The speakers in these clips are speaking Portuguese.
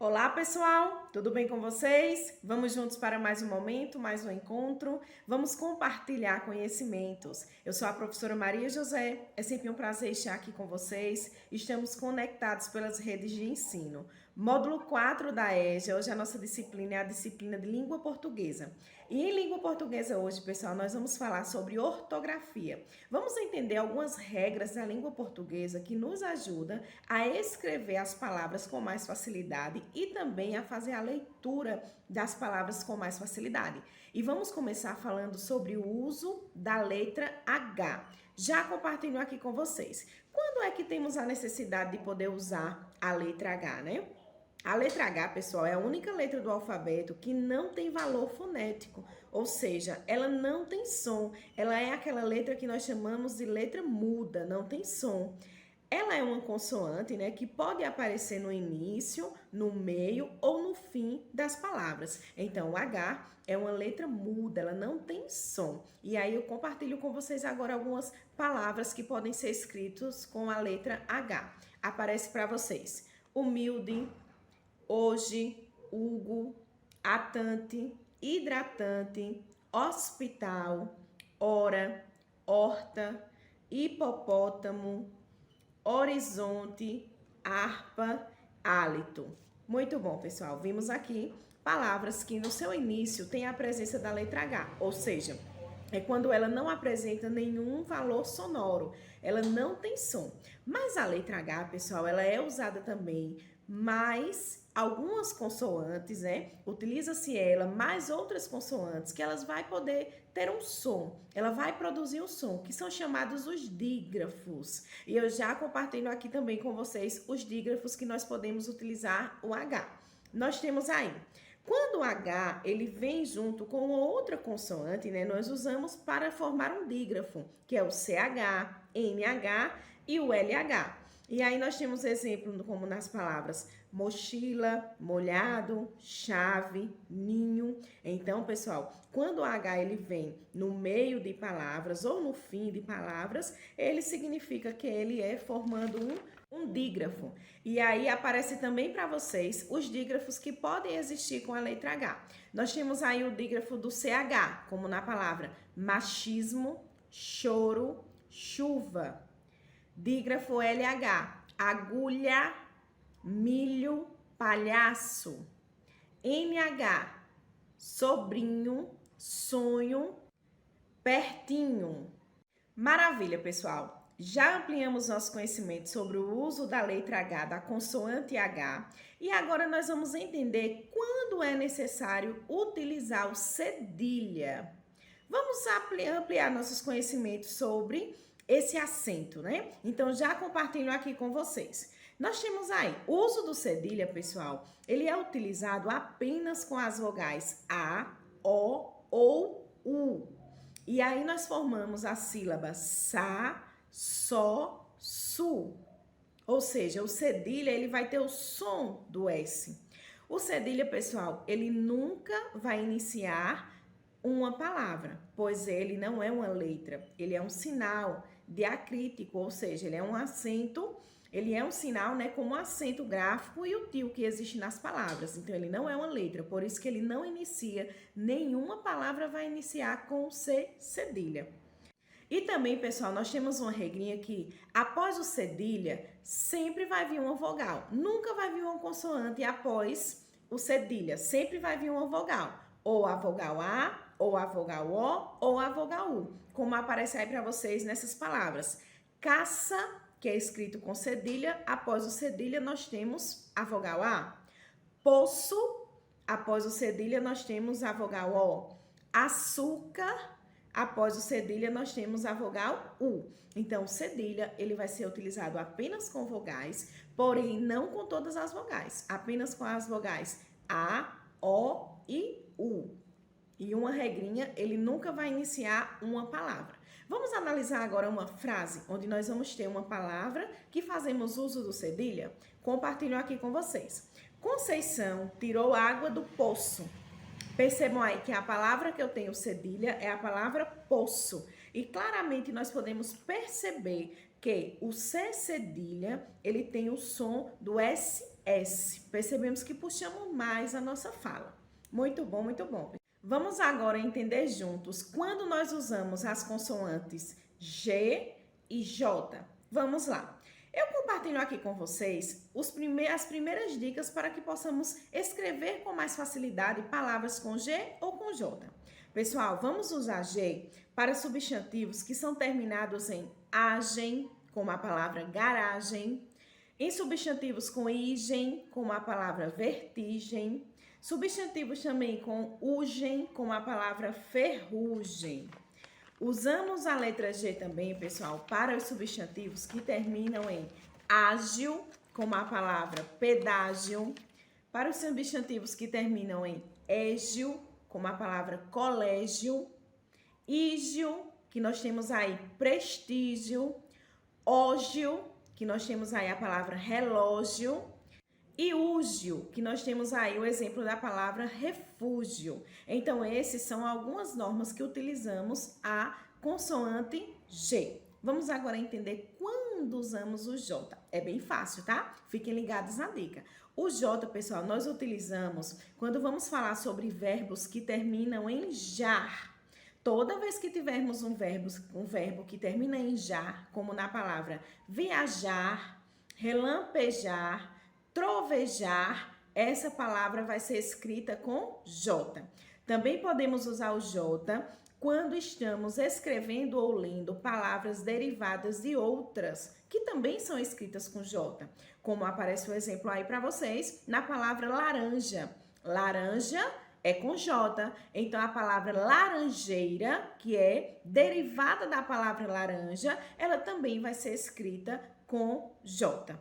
Olá, pessoal! Tudo bem com vocês? Vamos juntos para mais um momento, mais um encontro. Vamos compartilhar conhecimentos. Eu sou a professora Maria José. É sempre um prazer estar aqui com vocês. Estamos conectados pelas redes de ensino. Módulo 4 da EJA. Hoje a nossa disciplina é a disciplina de língua portuguesa. E em língua portuguesa hoje, pessoal, nós vamos falar sobre ortografia. Vamos entender algumas regras da língua portuguesa que nos ajudam a escrever as palavras com mais facilidade e também a fazer a leitura das palavras com mais facilidade. E vamos começar falando sobre o uso da letra H. Já compartilho aqui com vocês. Quando é que temos a necessidade de poder usar a letra H, né? A letra H, pessoal, é a única letra do alfabeto que não tem valor fonético, ou seja, ela não tem som. Ela é aquela letra que nós chamamos de letra muda, não tem som. Ela é uma consoante, né, que pode aparecer no início, no meio ou no fim das palavras. Então, o H é uma letra muda, ela não tem som. E aí eu compartilho com vocês agora algumas palavras que podem ser escritas com a letra H. Aparece para vocês: humilde, hoje, Hugo, atante, hidratante, hospital, hora, horta, hipopótamo, horizonte, harpa, hálito. Muito bom, pessoal. Vimos aqui palavras que no seu início tem a presença da letra H, ou seja, é quando ela não apresenta nenhum valor sonoro, ela não tem som. Mas a letra H, pessoal, ela é usada também, mas algumas consoantes, né? Utiliza-se ela, mais outras consoantes, que elas vai poder ter um som. Ela vai produzir um som, que são chamados os dígrafos. E eu já compartilho aqui também com vocês os dígrafos que nós podemos utilizar o H. Nós temos aí, quando o H ele vem junto com outra consoante, né? Nós usamos para formar um dígrafo, que é o CH, NH e o LH. E aí nós temos exemplo como nas palavras mochila, molhado, chave, ninho. Então, pessoal, quando o H ele vem no meio de palavras ou no fim de palavras, ele significa que ele é formando um dígrafo. E aí aparece também para vocês os dígrafos que podem existir com a letra H. Nós temos aí o dígrafo do CH, como na palavra machismo, choro, chuva. Dígrafo LH, agulha, milho, palhaço. NH, sobrinho, sonho, pertinho. Maravilha, pessoal! Já ampliamos nosso conhecimento sobre o uso da letra H, da consoante H, e agora nós vamos entender quando é necessário utilizar o cedilha. Vamos ampliar nossos conhecimentos sobre esse acento, né? Então, já compartilho aqui com vocês. Nós temos aí, o uso do cedilha, pessoal, ele é utilizado apenas com as vogais A, O ou U. E aí nós formamos a sílaba sa, só, su. Ou seja, o cedilha, ele vai ter o som do S. O cedilha, pessoal, ele nunca vai iniciar uma palavra, pois ele não é uma letra, ele é um sinal diacrítico, ou seja, ele é um acento, ele é um sinal, né, como um acento gráfico e o tio que existe nas palavras. Então, ele não é uma letra, por isso que ele não inicia, nenhuma palavra vai iniciar com C cedilha. E também, pessoal, nós temos uma regrinha que após o cedilha, sempre vai vir uma vogal. Nunca vai vir uma consoante após o cedilha, sempre vai vir uma vogal. Ou a vogal A, ou a vogal O, ou a vogal U, como aparece aí para vocês nessas palavras. Caça, que é escrito com cedilha, após o cedilha nós temos a vogal A. Poço, após o cedilha nós temos a vogal O. Açúcar, após o cedilha nós temos a vogal U. Então, o cedilha ele vai ser utilizado apenas com vogais, porém não com todas as vogais, apenas com as vogais A, O e U. E uma regrinha, ele nunca vai iniciar uma palavra. Vamos analisar agora uma frase onde nós vamos ter uma palavra que fazemos uso do cedilha? Compartilho aqui com vocês. Conceição tirou água do poço. Percebam aí que a palavra que eu tenho cedilha é a palavra poço. E claramente nós podemos perceber que o C cedilha, ele tem o som do SE. S. Percebemos que puxamos mais a nossa fala. Muito bom, muito bom. Vamos agora entender juntos quando nós usamos as consoantes G e J. Vamos lá. Eu compartilho aqui com vocês as primeiras dicas para que possamos escrever com mais facilidade palavras com G ou com J. Pessoal, vamos usar G para substantivos que são terminados em agem, como a palavra garagem, em substantivos com igem, como a palavra vertigem, substantivos também com ugem, como a palavra ferrugem. Usamos a letra G também, pessoal, para os substantivos que terminam em ágil, como a palavra pedágio, para os substantivos que terminam em égio, como a palavra colégio, ígio, que nós temos aí prestígio, ógio, que nós temos aí a palavra relógio, e úgio, que nós temos aí o exemplo da palavra refúgio. Então, esses são algumas normas que utilizamos a consoante G. Vamos agora entender quando usamos o J. É bem fácil, tá? Fiquem ligados na dica. O J, pessoal, nós utilizamos quando vamos falar sobre verbos que terminam em jar. Toda vez que tivermos um verbo que termina em jar, como na palavra viajar, relampejar, trovejar, essa palavra vai ser escrita com J. Também podemos usar o J quando estamos escrevendo ou lendo palavras derivadas de outras, que também são escritas com J. Como aparece o exemplo aí para vocês, na palavra laranja. Laranja é com J. Então, a palavra laranjeira, que é derivada da palavra laranja, ela também vai ser escrita com J.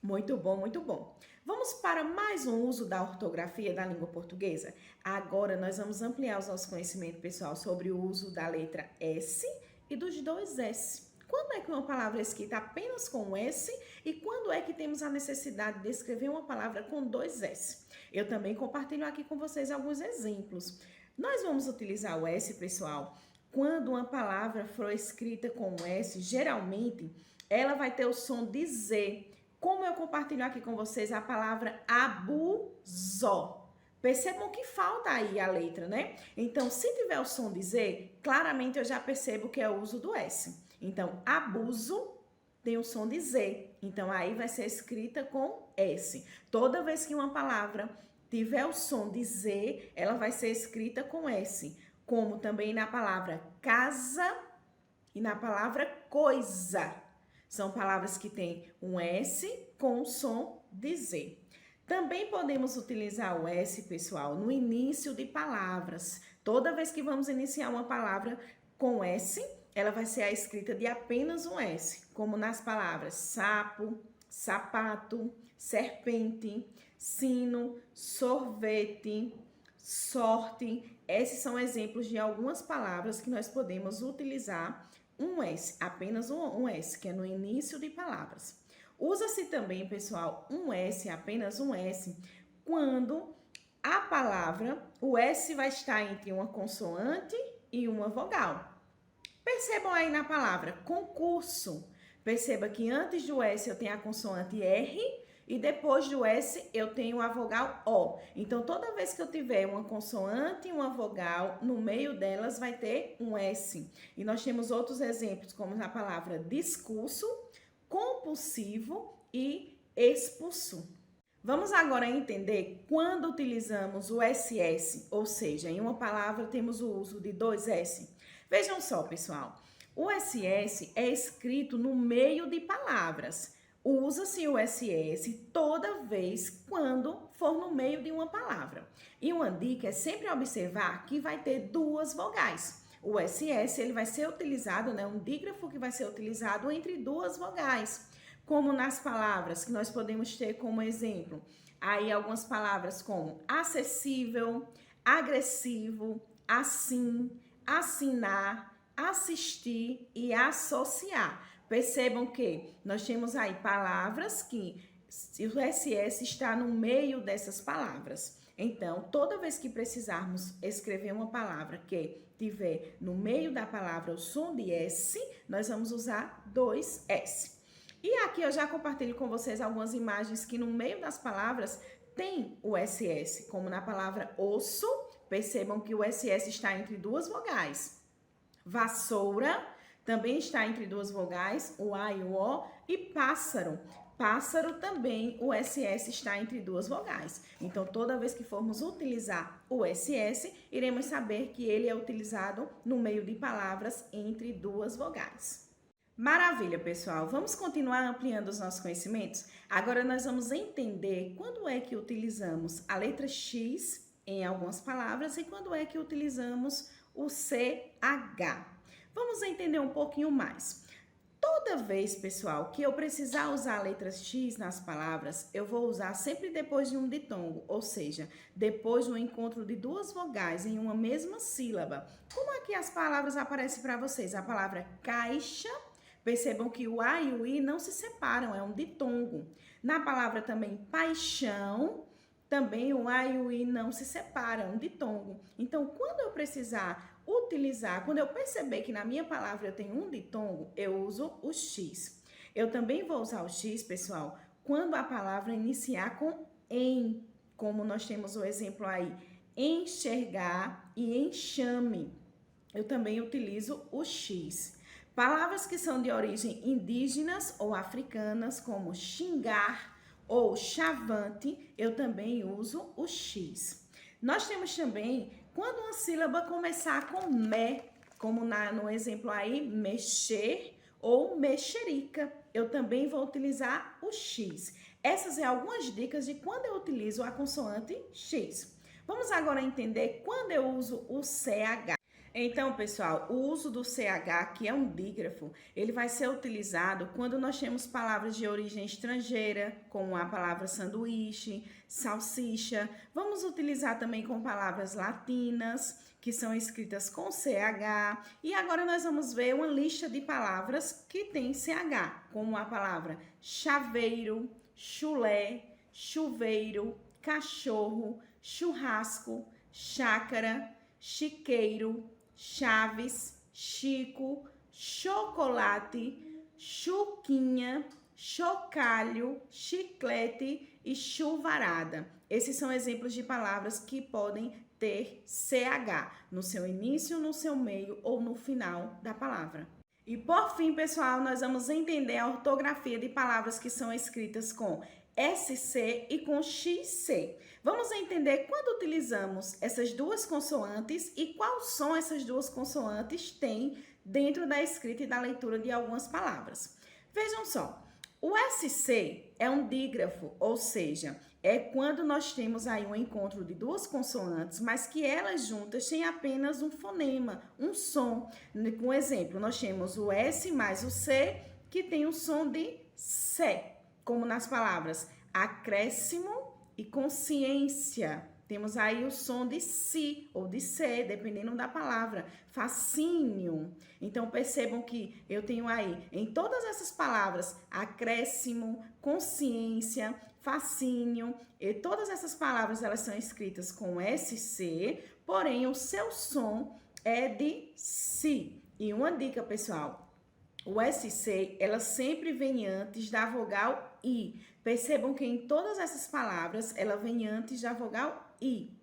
Muito bom, muito bom. Vamos para mais um uso da ortografia da língua portuguesa? Agora nós vamos ampliar os nossos conhecimentos, pessoal, sobre o uso da letra S e dos dois S. Quando é que uma palavra é escrita apenas com S e quando é que temos a necessidade de escrever uma palavra com dois S? Eu também compartilho aqui com vocês alguns exemplos. Nós vamos utilizar o S, pessoal, quando uma palavra for escrita com S, geralmente ela vai ter o som de Z. Como eu compartilho aqui com vocês a palavra abusó. Percebam que falta aí a letra, né? Então, se tiver o som de Z, claramente eu já percebo que é o uso do S. Então, abuso tem o som de Z. Então, aí vai ser escrita com S. Toda vez que uma palavra tiver o som de Z, ela vai ser escrita com S. Como também na palavra casa e na palavra coisa. São palavras que têm um S com som de Z. Também podemos utilizar o S, pessoal, no início de palavras. Toda vez que vamos iniciar uma palavra com S, ela vai ser a escrita de apenas um S, como nas palavras sapo, sapato, serpente, sino, sorvete, sorte. Esses são exemplos de algumas palavras que nós podemos utilizar um S, apenas um S, que é no início de palavras. Usa-se também, pessoal, um S, apenas um S, quando a palavra, o S vai estar entre uma consoante e uma vogal. Percebam aí na palavra concurso. Perceba que antes do S eu tenho a consoante R e depois do S eu tenho a vogal O. Então, toda vez que eu tiver uma consoante e uma vogal, no meio delas vai ter um S. E nós temos outros exemplos, como na palavra discurso, compulsivo e expulso. Vamos agora entender quando utilizamos o SS, ou seja, em uma palavra temos o uso de dois S. Vejam só, pessoal, o SS é escrito no meio de palavras. Usa-se o SS toda vez quando for no meio de uma palavra. E uma dica é sempre observar que vai ter duas vogais. O SS ele vai ser utilizado, um dígrafo que vai ser utilizado entre duas vogais, como nas palavras que nós podemos ter como exemplo. Aí algumas palavras como acessível, agressivo, assim, assinar, assistir e associar. Percebam que nós temos aí palavras que o SS está no meio dessas palavras. Então, toda vez que precisarmos escrever uma palavra que tiver no meio da palavra o som de S, nós vamos usar dois S. E aqui eu já compartilho com vocês algumas imagens que no meio das palavras tem o SS, como na palavra osso, percebam que o SS está entre duas vogais. Vassoura também está entre duas vogais, o A e o O, e pássaro. Pássaro também, o SS está entre duas vogais. Então, toda vez que formos utilizar o SS, iremos saber que ele é utilizado no meio de palavras entre duas vogais. Maravilha, pessoal! Vamos continuar ampliando os nossos conhecimentos? Agora nós vamos entender quando é que utilizamos a letra X em algumas palavras e quando é que utilizamos o CH. Vamos entender um pouquinho mais. Toda vez, pessoal, que eu precisar usar a letra X nas palavras, eu vou usar sempre depois de um ditongo, ou seja, depois do encontro de duas vogais em uma mesma sílaba. Como aqui as palavras aparecem para vocês? A palavra caixa, percebam que o A e o I não se separam, é um ditongo. Na palavra também paixão, também o A e o I não se separam, é um ditongo. Então, quando eu precisar utilizar, quando eu perceber que na minha palavra eu tenho um ditongo, eu uso o X. Eu também vou usar o X, pessoal, quando a palavra iniciar com em, como nós temos o exemplo aí, enxergar e enxame. Eu também utilizo o X. Palavras que são de origem indígenas ou africanas, como xingar ou chavante, eu também uso o X. Nós temos também, quando uma sílaba começar com me, como no exemplo aí, mexer ou mexerica, eu também vou utilizar o X. Essas são algumas dicas de quando eu utilizo a consoante X. Vamos agora entender quando eu uso o CH. Então, pessoal, o uso do CH, que é um dígrafo, ele vai ser utilizado quando nós temos palavras de origem estrangeira, como a palavra sanduíche, salsicha. Vamos utilizar também com palavras latinas, que são escritas com CH. E agora nós vamos ver uma lista de palavras que tem CH, como a palavra chaveiro, chulé, chuveiro, cachorro, churrasco, chácara, chiqueiro, chaves, chico, chocolate, chuquinha, chocalho, chiclete e chuvarada. Esses são exemplos de palavras que podem ter CH no seu início, no seu meio ou no final da palavra. E por fim, pessoal, nós vamos entender a ortografia de palavras que são escritas com SC e com XC. Vamos entender quando utilizamos essas duas consoantes e quais som essas duas consoantes têm dentro da escrita e da leitura de algumas palavras. Vejam só, o SC é um dígrafo, ou seja, é quando nós temos aí um encontro de duas consoantes, mas que elas juntas têm apenas um fonema, um som. Com exemplo, nós temos o S mais o C, que tem o som de C. Como nas palavras acréscimo e consciência. Temos aí o som de si ou de C, dependendo da palavra. Fascínio. Então, percebam que eu tenho aí, em todas essas palavras, acréscimo, consciência, fascínio. E todas essas palavras, elas são escritas com SC, porém, o seu som é de si. E uma dica, pessoal. O SC, ela sempre vem antes da vogal I. Percebam que em todas essas palavras, ela vem antes da vogal I.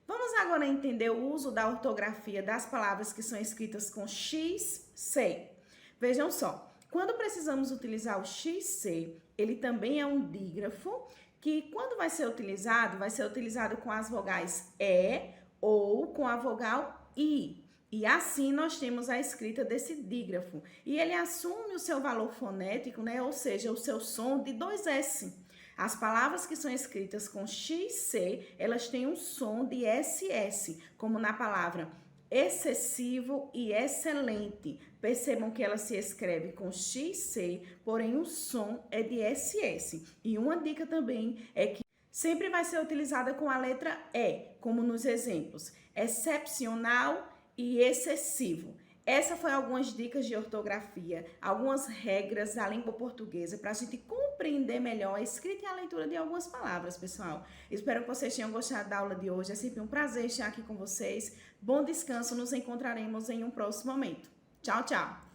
Vamos agora entender o uso da ortografia das palavras que são escritas com XC. Vejam só, quando precisamos utilizar o XC, ele também é um dígrafo, que quando vai ser utilizado com as vogais E ou com a vogal I. E assim nós temos a escrita desse dígrafo. E ele assume o seu valor fonético, né? Ou seja, o seu som de 2S. As palavras que são escritas com XC, elas têm um som de SS, como na palavra excessivo e excelente. Percebam que ela se escreve com XC, porém o som é de SS. E uma dica também é que sempre vai ser utilizada com a letra E, como nos exemplos excepcional e excessivo. Essa foi algumas dicas de ortografia, algumas regras da língua portuguesa para a gente compreender melhor a escrita e a leitura de algumas palavras, pessoal. Espero que vocês tenham gostado da aula de hoje. É sempre um prazer estar aqui com vocês. Bom descanso, nos encontraremos em um próximo momento. Tchau, tchau!